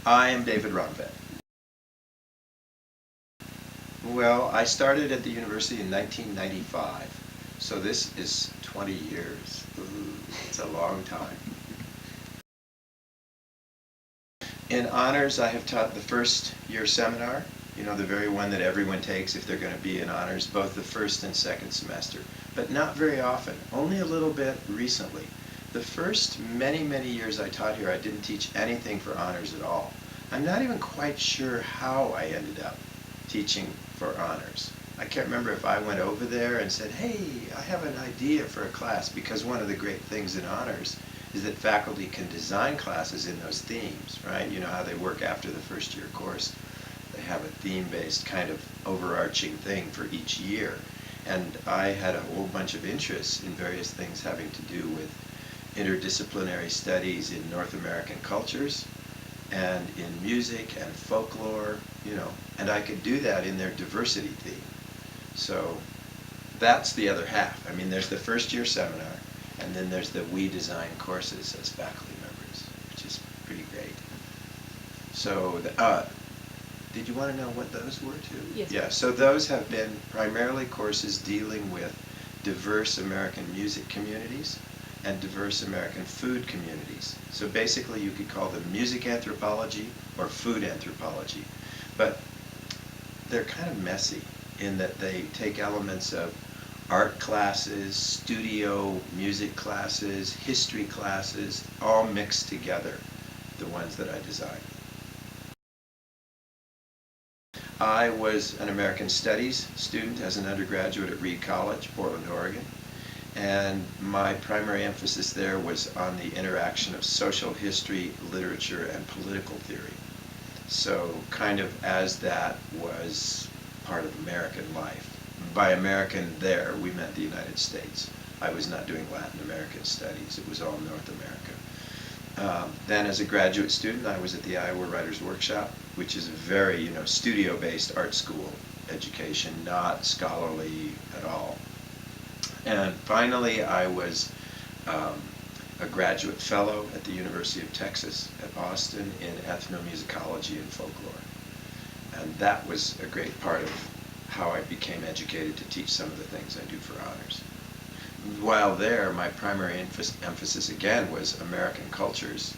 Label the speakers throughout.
Speaker 1: I am David Romtvedt. Well, I started at the university in 1995, so this is 20 years. Ooh, it's a long time. In honors, I have taught the first year seminar, the very one that everyone takes if they're going to be in honors, both the first and second semester, but not very often, only a little bit recently. The first many, many years I taught here, I didn't teach anything for honors at all. I'm not even quite sure how I ended up teaching for honors. I can't remember if I went over there and said, hey, I have an idea for a class, because one of the great things in honors is that faculty can design classes in those themes, right? You know how they work after the first year course. They have a theme-based kind of overarching thing for each year. And I had a whole bunch of interests in various things having to do with interdisciplinary studies in North American cultures and in music and folklore, and I could do that in their diversity theme. So that's the other half. I mean, there's the first year seminar, and then there's the we design courses as faculty members, which is pretty great. So did you want to know what those were too?
Speaker 2: Yes.
Speaker 1: Yeah, so those have been primarily courses dealing with diverse American music communities and diverse American food communities. So basically you could call them music anthropology or food anthropology. But they're kind of messy in that they take elements of art classes, studio music classes, history classes, all mixed together, the ones that I designed. I was an American Studies student as an undergraduate at Reed College, Portland, Oregon. And my primary emphasis there was on the interaction of social history, literature, and political theory. So kind of as that was part of American life. By American there, we meant the United States. I was not doing Latin American studies. It was all North America. Then as a graduate student, I was at the Iowa Writers Workshop, which is a very, studio-based art school education, not scholarly at all. And finally, I was a graduate fellow at the University of Texas at Austin in ethnomusicology and folklore. And that was a great part of how I became educated to teach some of the things I do for honors. While there, my primary emphasis again was American cultures,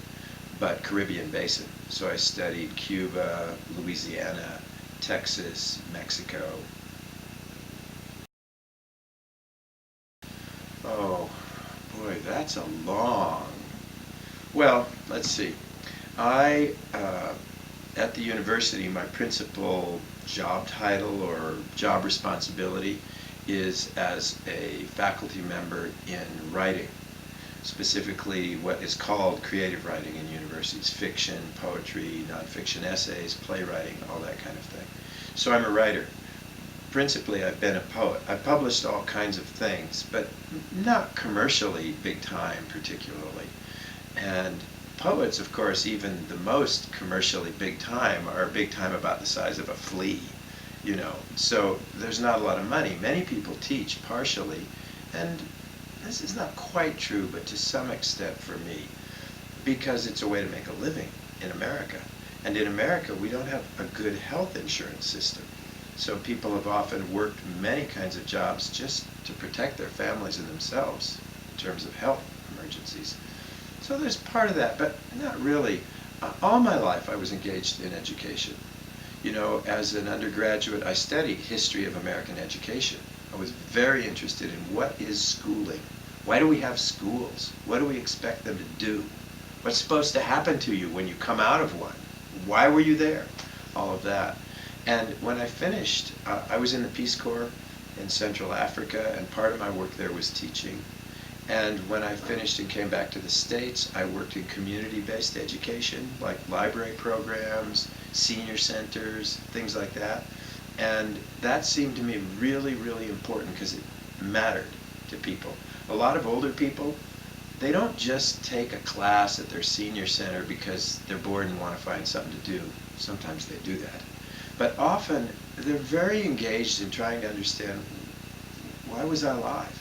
Speaker 1: but Caribbean basin. So I studied Cuba, Louisiana, Texas, Mexico. Oh, boy, that's a long... Well, let's see. At the university, my principal job title or job responsibility is as a faculty member in writing, specifically what is called creative writing in universities, fiction, poetry, nonfiction essays, playwriting, all that kind of thing. So I'm a writer. Principally, I've been a poet. I've published all kinds of things, but not commercially big time particularly. And poets, of course, even the most commercially big time, are big time about the size of a flea, So there's not a lot of money. Many people teach partially, and this is not quite true, but to some extent for me, because it's a way to make a living in America. And in America, we don't have a good health insurance system. So people have often worked many kinds of jobs just to protect their families and themselves in terms of health emergencies. So there's part of that, but not really. All my life I was engaged in education. As an undergraduate, I studied history of American education. I was very interested in what is schooling. Why do we have schools? What do we expect them to do? What's supposed to happen to you when you come out of one? Why were you there? All of that. And when I finished, I was in the Peace Corps in Central Africa, and part of my work there was teaching. And when I finished and came back to the States, I worked in community-based education, like library programs, senior centers, things like that. And that seemed to me really, really important because it mattered to people. A lot of older people, they don't just take a class at their senior center because they're bored and want to find something to do. Sometimes they do that. But often, they're very engaged in trying to understand, why was I alive?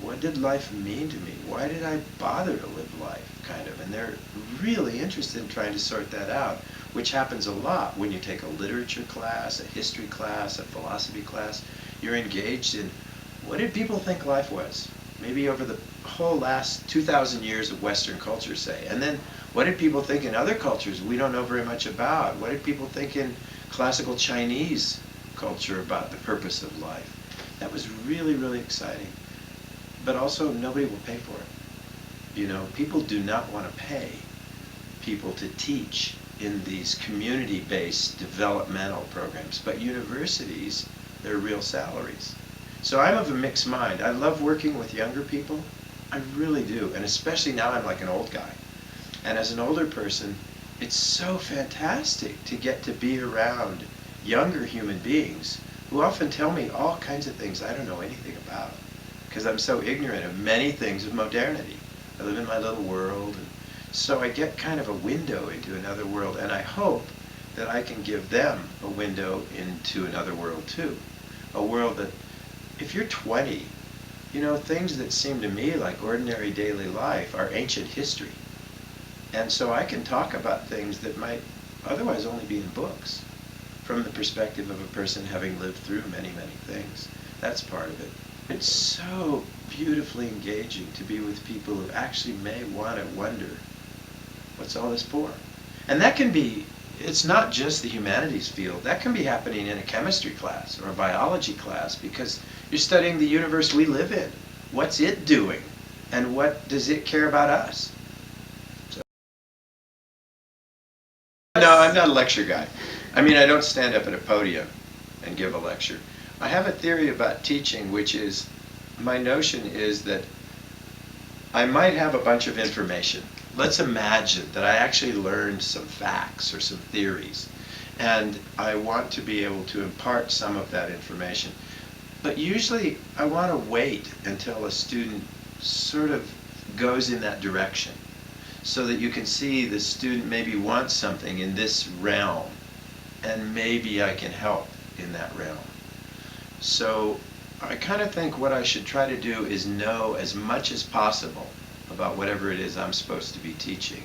Speaker 1: what did life mean to me? Why did I bother to live life, kind of? And they're really interested in trying to sort that out, which happens a lot when you take a literature class, a history class, a philosophy class. You're engaged in, what did people think life was? Maybe over the whole last 2,000 years of Western culture, say. And then, what did people think in other cultures we don't know very much about? What did people think in classical Chinese culture about the purpose of life? That was really, really exciting. But also, nobody will pay for it. You know, people do not want to pay people to teach in these community-based developmental programs. But universities, they're real salaries. So I'm of a mixed mind. I love working with younger people. I really do. And especially now I'm like an old guy. And as an older person, it's so fantastic to get to be around younger human beings who often tell me all kinds of things I don't know anything about, because I'm so ignorant of many things of modernity. I live in my little world, and so I get kind of a window into another world, and I hope that I can give them a window into another world too. A world that, if you're 20, you know, things that seem to me like ordinary daily life are ancient history. And so I can talk about things that might otherwise only be in books, from the perspective of a person having lived through many, many things. That's part of it. It's so beautifully engaging to be with people who actually may want to wonder, what's all this for? And that can be, it's not just the humanities field. That can be happening in a chemistry class or a biology class, because you're studying the universe we live in. What's it doing? And what does it care about us? No, I'm not a lecture guy. I mean, I don't stand up at a podium and give a lecture. I have a theory about teaching, which is, my notion is that I might have a bunch of information. Let's imagine that I actually learned some facts or some theories, and I want to be able to impart some of that information. But usually I want to wait until a student sort of goes in that direction, so that you can see the student maybe wants something in this realm, and maybe I can help in that realm. So I kind of think what I should try to do is know as much as possible about whatever it is I'm supposed to be teaching,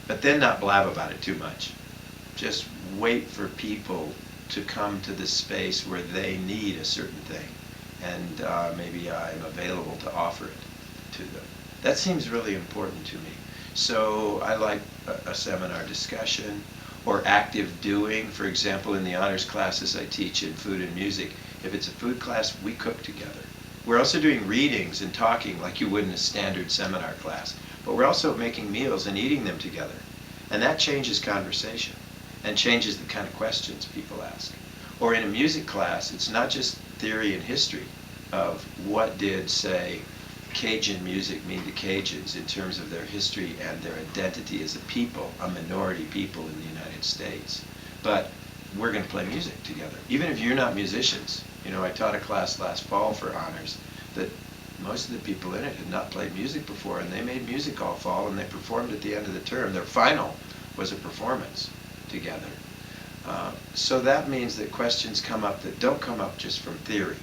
Speaker 1: but then not blab about it too much. Just wait for people to come to this space where they need a certain thing, and maybe I'm available to offer it to them. That seems really important to me. So I like a seminar discussion or active doing. For example, in the honors classes I teach in food and music, if it's a food class, we cook together. We're also doing readings and talking like you would in a standard seminar class, but we're also making meals and eating them together. And that changes conversation and changes the kind of questions people ask. Or in a music class, it's not just theory and history of what did, say, Cajun music mean to Cajuns in terms of their history and their identity as a people, a minority people in the United States. But we're going to play music together, even if you're not musicians. You know, I taught a class last fall for honors that most of the people in it had not played music before, and they made music all fall, and they performed at the end of the term. Their final was a performance together. So that means that questions come up that don't come up just from theory.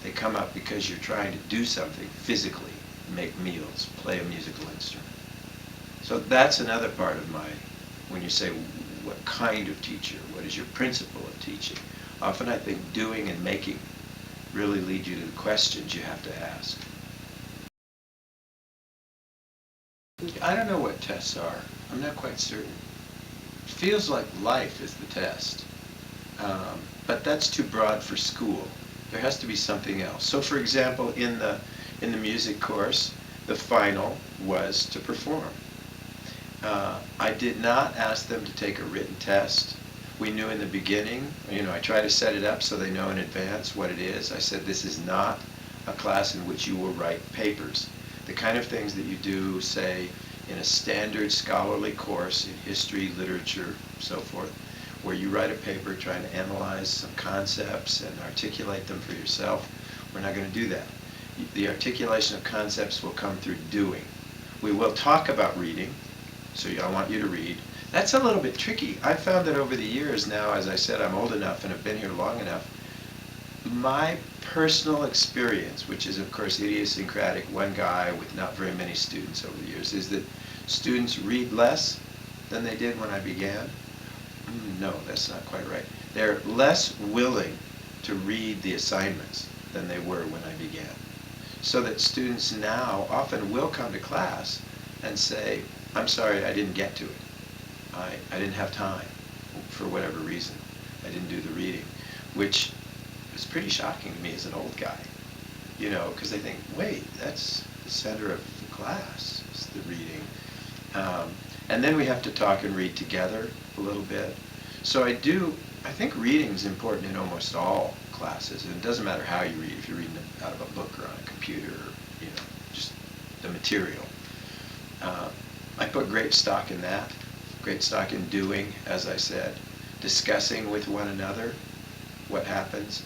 Speaker 1: They come up because you're trying to do something physically, make meals, play a musical instrument. So that's another part of my, when you say what kind of teacher, what is your principle of teaching? Often I think doing and making really lead you to the questions you have to ask. I don't know what tests are. I'm not quite certain. It feels like life is the test. But that's too broad for school. There has to be something else. So for example, in the music course, the final was to perform. I did not ask them to take a written test. We knew in the beginning, you know, I try to set it up so they know in advance what it is. I said, this is not a class in which you will write papers. The kind of things that you do, say, in a standard scholarly course in history, literature, so forth, where you write a paper trying to analyze some concepts and articulate them for yourself. We're not going to do that. The articulation of concepts will come through doing. We will talk about reading, so I want you to read. That's a little bit tricky. I found that over the years now, as I said, I'm old enough and have been here long enough, my personal experience, which is of course idiosyncratic, one guy with not very many students over the years, is that students read less than they did when I began. No, that's not quite right. They're less willing to read the assignments than they were when I began. So that students now often will come to class and say, I'm sorry, I didn't get to it. I didn't have time for whatever reason. I didn't do the reading, which is pretty shocking to me as an old guy, you know, because they think, wait, that's the center of the class, is the reading. And then we have to talk and read together a little bit. So I think reading is important in almost all classes. And it doesn't matter how you read, if you're reading out of a book or on a computer, or, you know, just the material. I put great stock in that, great stock in doing, as I said, discussing with one another what happens.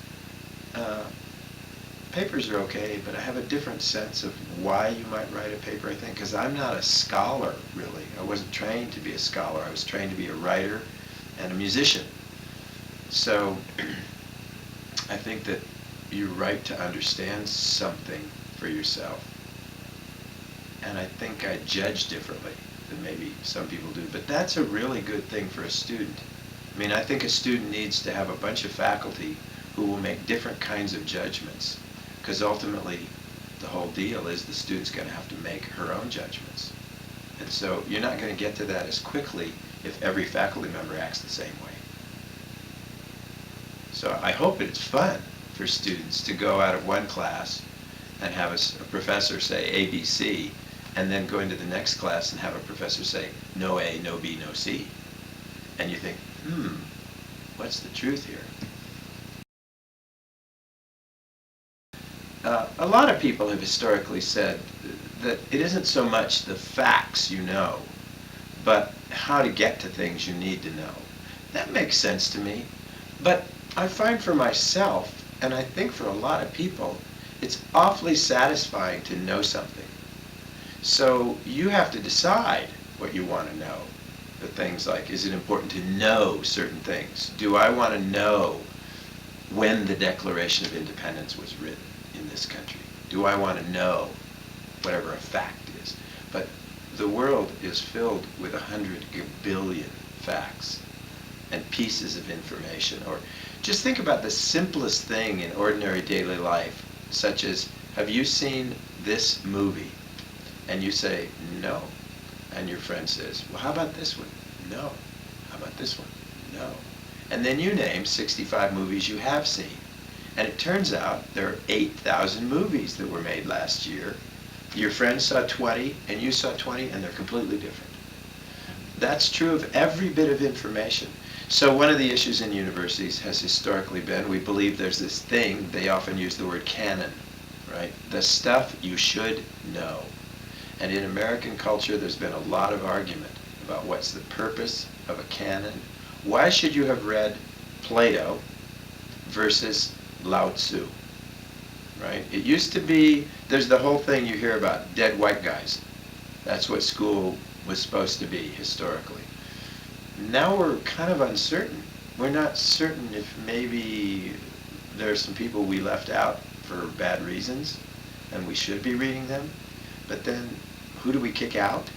Speaker 1: Papers are okay, but I have a different sense of why you might write a paper, I think, because I'm not a scholar, really. I wasn't trained to be a scholar. I was trained to be a writer and a musician. So I think that you're right to understand something for yourself. And I think I judge differently than maybe some people do. But that's a really good thing for a student. I mean, I think a student needs to have a bunch of faculty who will make different kinds of judgments. Because ultimately, the whole deal is the student's going to have to make her own judgments. And so you're not going to get to that as quickly if every faculty member acts the same way. So I hope it's fun for students to go out of one class and have a professor say ABC, and then go into the next class and have a professor say no A, no B, no C. And you think, what's the truth here? A lot of people have historically said that it isn't so much the facts you know, but how to get to things you need to know. That makes sense to me. But I find for myself, and I think for a lot of people, it's awfully satisfying to know something. So you have to decide what you want to know. The things like, is it important to know certain things? Do I want to know when the Declaration of Independence was written in this country? Do I want to know whatever a fact is? But the world is filled with 100 billion facts and pieces of information. Or just think about the simplest thing in ordinary daily life, such as, have you seen this movie? And you say, no. And your friend says, well, how about this one? No. How about this one? No. And then you name 65 movies you have seen. And it turns out there are 8,000 movies that were made last year. Your friend saw 20, and you saw 20, and they're completely different. That's true of every bit of information. So one of the issues in universities has historically been, we believe there's this thing, they often use the word canon, right? The stuff you should know. And in American culture, there's been a lot of argument about what's the purpose of a canon. Why should you have read Plato versus Lao Tzu, right? It used to be, there's the whole thing you hear about, dead white guys. That's what school was supposed to be historically. Now we're kind of uncertain. We're not certain if maybe there are some people we left out for bad reasons, and we should be reading them. But then, who do we kick out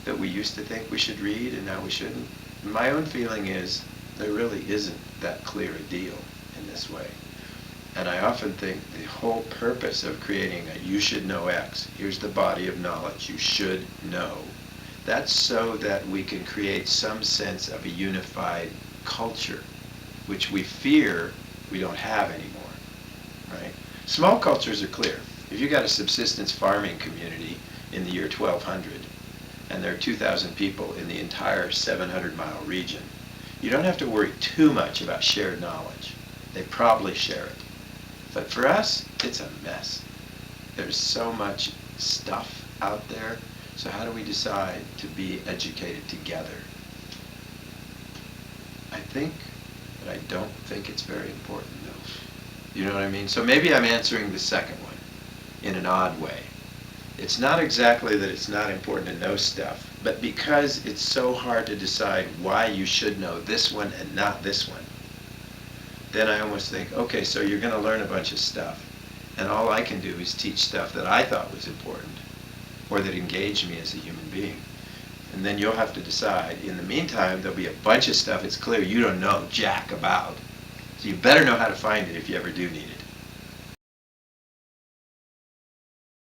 Speaker 1: that we used to think we should read and now we shouldn't? My own feeling is there really isn't that clear a deal in this way. And I often think the whole purpose of creating a you should know X, here's the body of knowledge you should know, that's so that we can create some sense of a unified culture, which we fear we don't have anymore, right? Small cultures are clear. If you got a subsistence farming community in the year 1200, and there are 2,000 people in the entire 700-mile region, you don't have to worry too much about shared knowledge. They probably share it. But for us, it's a mess. There's so much stuff out there. So how do we decide to be educated together? I think, but I don't think it's very important, though. You know what I mean? So maybe I'm answering the second one in an odd way. It's not exactly that it's not important to know stuff, but because it's so hard to decide why you should know this one and not this one, then I almost think, okay, so you're going to learn a bunch of stuff, and all I can do is teach stuff that I thought was important, or that engaged me as a human being. And then you'll have to decide. In the meantime, there'll be a bunch of stuff it's clear you don't know jack about. So you better know how to find it if you ever do need it.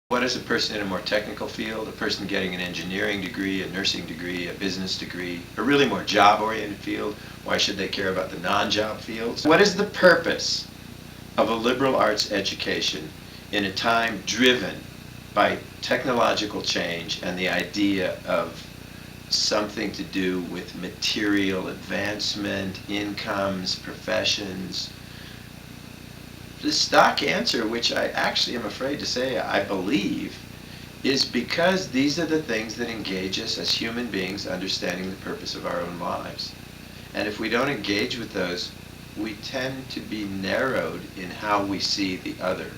Speaker 1: What is a person in a more technical field, a person getting an engineering degree, a nursing degree, a business degree, a really more job-oriented field? Why should they care about the non-job fields? What is the purpose of a liberal arts education in a time driven by technological change and the idea of something to do with material advancement, incomes, professions? The stock answer, which I actually am afraid to say I believe, is because these are the things that engage us as human beings understanding the purpose of our own lives. And if we don't engage with those, we tend to be narrowed in how we see the other.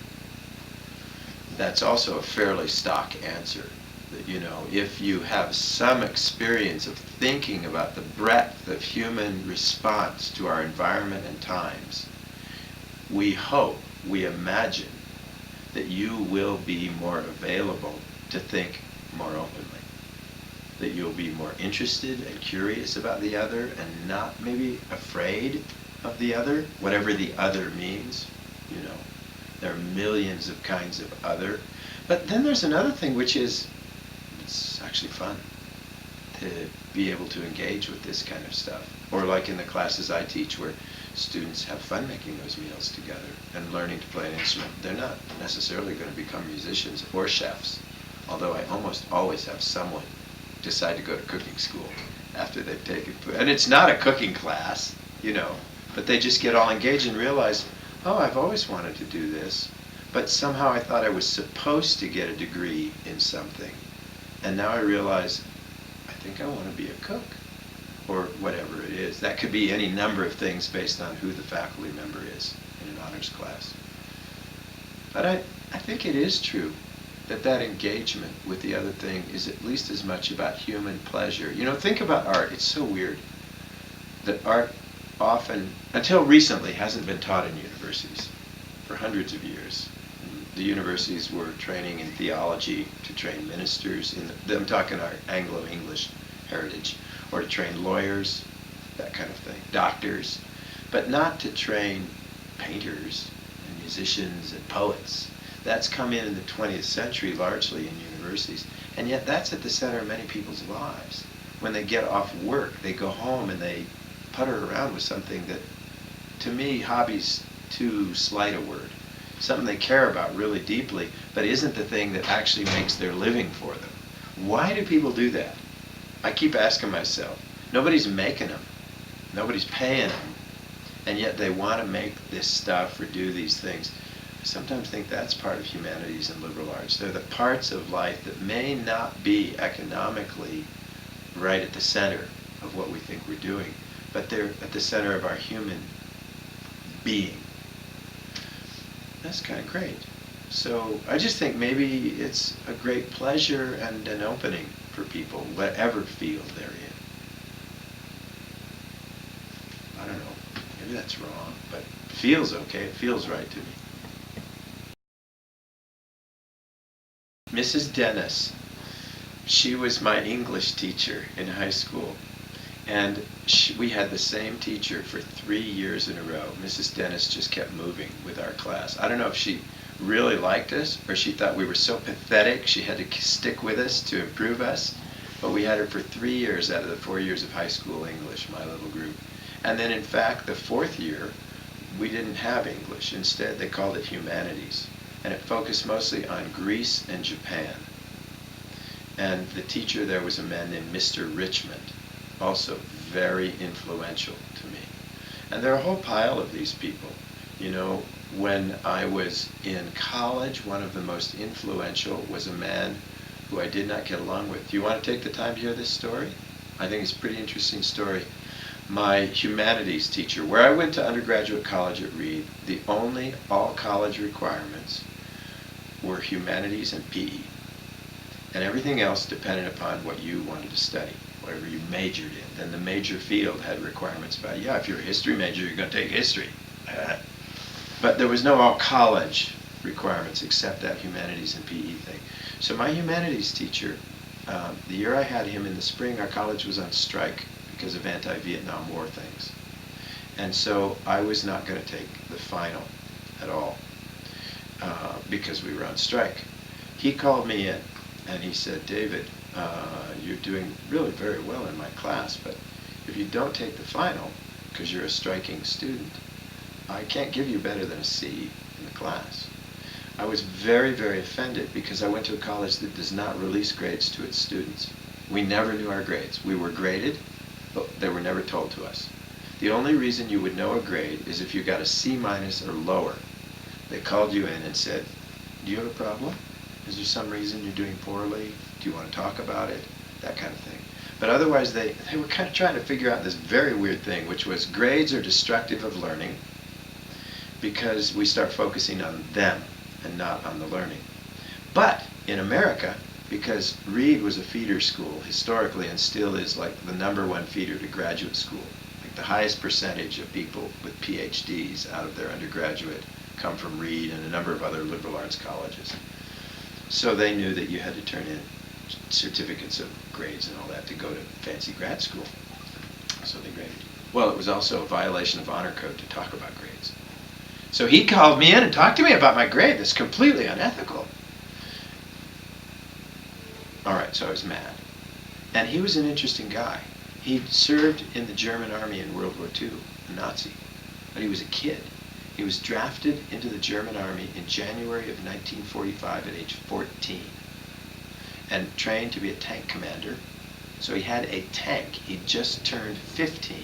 Speaker 1: That's also a fairly stock answer. That, you know, if you have some experience of thinking about the breadth of human response to our environment and times, we hope, we imagine, that you will be more available to think more openly. That you'll be more interested and curious about the other and not maybe afraid of the other, whatever the other means. You know, there are millions of kinds of other. But then there's another thing, which is, it's actually fun to be able to engage with this kind of stuff. Or like in the classes I teach where students have fun making those meals together and learning to play an instrument. They're not necessarily going to become musicians or chefs, although I almost always have someone decide to go to cooking school after they've taken food. And it's not a cooking class, you know, but they just get all engaged and realize, oh, I've always wanted to do this, but somehow I thought I was supposed to get a degree in something. And now I realize, I think I want to be a cook, or whatever it is. That could be any number of things based on who the faculty member is in an honors class. But I think it is true that that engagement with the other thing is at least as much about human pleasure. You know, think about art. It's so weird that art often, until recently, hasn't been taught in universities for hundreds of years. The universities were training in theology to train ministers, I'm talking our Anglo-English heritage, or to train lawyers, that kind of thing, doctors, but not to train painters and musicians and poets. That's come in the 20th century largely in universities, and yet that's at the center of many people's lives. When they get off work, they go home and they putter around with something that, to me, hobby's too slight a word. Something they care about really deeply, but isn't the thing that actually makes their living for them. Why do people do that? I keep asking myself. Nobody's making them. Nobody's paying them. And yet they want to make this stuff or do these things. I sometimes think that's part of humanities and liberal arts. They're the parts of life that may not be economically right at the center of what we think we're doing, but they're at the center of our human being. That's kind of great. So I just think maybe it's a great pleasure and an opening for people, whatever field they're in. I don't know, maybe that's wrong, but it feels okay, it feels right to me. Mrs. Dennis, she was my English teacher in high school. And we had the same teacher for 3 years in a row. Mrs. Dennis just kept moving with our class. I don't know if she really liked us or she thought we were so pathetic she had to stick with us to improve us. But we had her for 3 years out of the 4 years of high school English, my little group. And then in fact, the 4th year, we didn't have English. Instead, they called it humanities. And it focused mostly on Greece and Japan. And the teacher there was a man named Mr. Richmond, also very influential to me. And there are a whole pile of these people. You know, when I was in college, one of the most influential was a man who I did not get along with. Do you want to take the time to hear this story? I think it's a pretty interesting story. My humanities teacher, where I went to undergraduate college at Reed, the only all-college requirements were humanities and PE. And everything else depended upon what you wanted to study, whatever you majored in. Then the major field had requirements about, yeah, if you're a history major, you're going to take history. But there was no all college requirements except that humanities and PE thing. So my humanities teacher, the year I had him in the spring, our college was on strike because of anti-Vietnam War things. And so I was not going to take the final at all because we were on strike. He called me in and he said, David, you're doing really very well in my class, but if you don't take the final because you're a striking student, I can't give you better than a C in the class. I was very, very offended because I went to a college that does not release grades to its students. We never knew our grades. We were graded, but they were never told to us. The only reason you would know a grade is if you got a C minus or lower. They called you in and said, do you have a problem? Is there some reason you're doing poorly? Do you want to talk about it? That kind of thing. But otherwise, they were kind of trying to figure out this very weird thing, which was grades are destructive of learning because we start focusing on them and not on the learning. But in America, because Reed was a feeder school historically and still is like the #1 feeder to graduate school, like the highest percentage of people with PhDs out of their undergraduate come from Reed and a number of other liberal arts colleges. So they knew that you had to turn in certificates of grades and all that to go to fancy grad school. So they graded you. Well, it was also a violation of honor code to talk about grades. So he called me in and talked to me about my grade. That's completely unethical. All right, so I was mad. And he was an interesting guy. He served in the German army in World War II, a Nazi. But he was a kid. He was drafted into the German army in January of 1945 at age 14 and trained to be a tank commander. So he had a tank. He'd just turned 15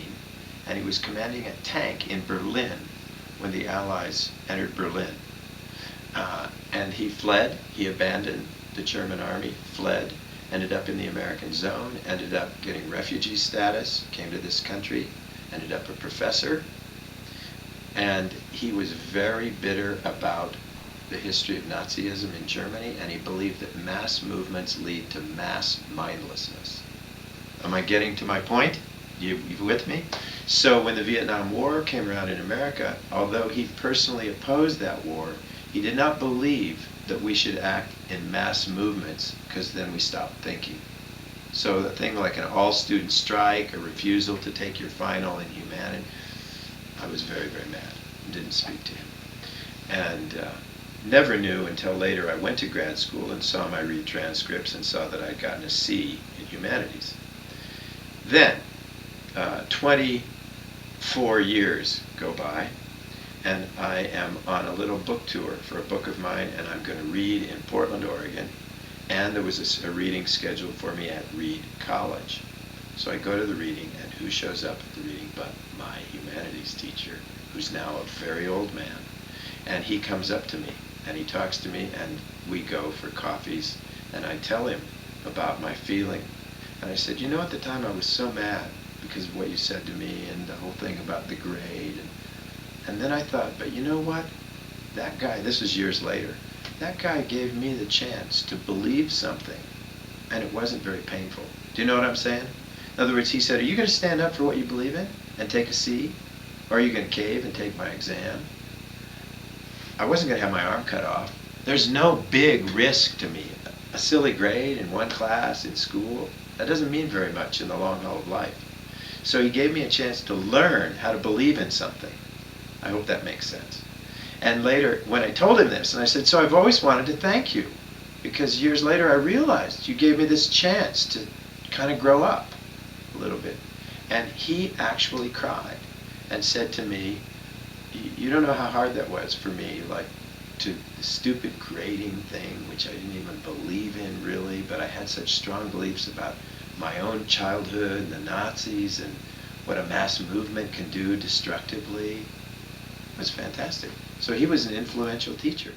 Speaker 1: and he was commanding a tank in Berlin when the Allies entered Berlin. And he fled. He abandoned the German army, fled, ended up in the American zone, ended up getting refugee status, came to this country, ended up a professor. And he was very bitter about the history of Nazism in Germany, and he believed that mass movements lead to mass mindlessness. Am I getting to my point? You with me? So when the Vietnam War came around in America, although he personally opposed that war, he did not believe that we should act in mass movements because then we stop thinking. So the thing like an all-student strike, a refusal to take your final in humanity, I was very, very mad and didn't speak to him. And never knew until later I went to grad school and saw my read transcripts and saw that I'd gotten a C in humanities. Then, 24 years go by, and I am on a little book tour for a book of mine, and I'm going to read in Portland, Oregon, and there was a reading scheduled for me at Reed College. So I go to the reading, and who shows up at the reading but my humanities teacher, who's now a very old man. And he comes up to me, and he talks to me, and we go for coffees, and I tell him about my feeling. And I said, you know, at the time I was so mad because of what you said to me and the whole thing about the grade. And then I thought, but you know what? That guy, this was years later, that guy gave me the chance to believe something, and it wasn't very painful. Do you know what I'm saying? In other words, he said, are you going to stand up for what you believe in and take a C? Or are you going to cave and take my exam? I wasn't going to have my arm cut off. There's no big risk to me. A silly grade in one class in school, that doesn't mean very much in the long haul of life. So he gave me a chance to learn how to believe in something. I hope that makes sense. And later, when I told him this, and I said, so I've always wanted to thank you, because years later I realized you gave me this chance to kind of grow up a little bit. And he actually cried and said to me, you don't know how hard that was for me, like to the stupid grading thing, which I didn't even believe in really, but I had such strong beliefs about my own childhood and the Nazis and what a mass movement can do destructively. It was fantastic. So he was an influential teacher.